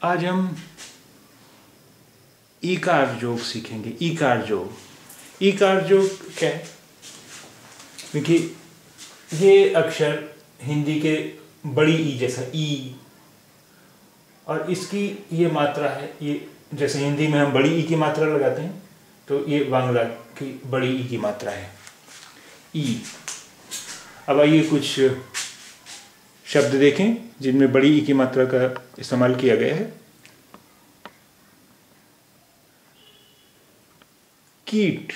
आज हम ईकार जोग सीखेंगे। ईकार जोग, ईकार जोग क्या है? देखिए ये अक्षर हिंदी के बड़ी ई जैसा ई, और इसकी ये मात्रा है, ये जैसे हिंदी में हम बड़ी ई की मात्रा लगाते हैं तो ये बांग्ला की बड़ी ई की मात्रा है ई। अब आइए कुछ शब्द देखें जिनमें बड़ी ई की मात्रा का इस्तेमाल किया गया है। कीट,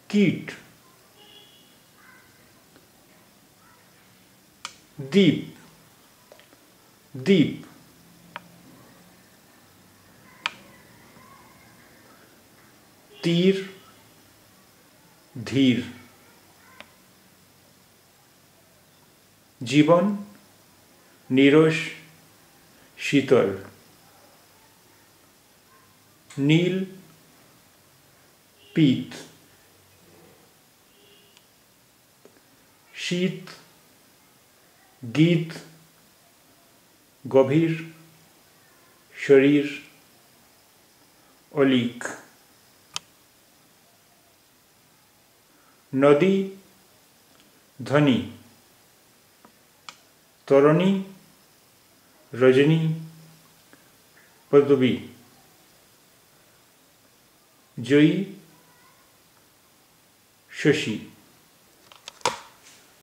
कीट। दीप, दीप। तीर, धीर। जीवन, नीरोष, शीतल। नील, पीत। शीत, गीत, गभीर, शरीर, ओलीक। नदी, ध्वनि। तरुणी, रजनी, पदवी। जयी, शशि।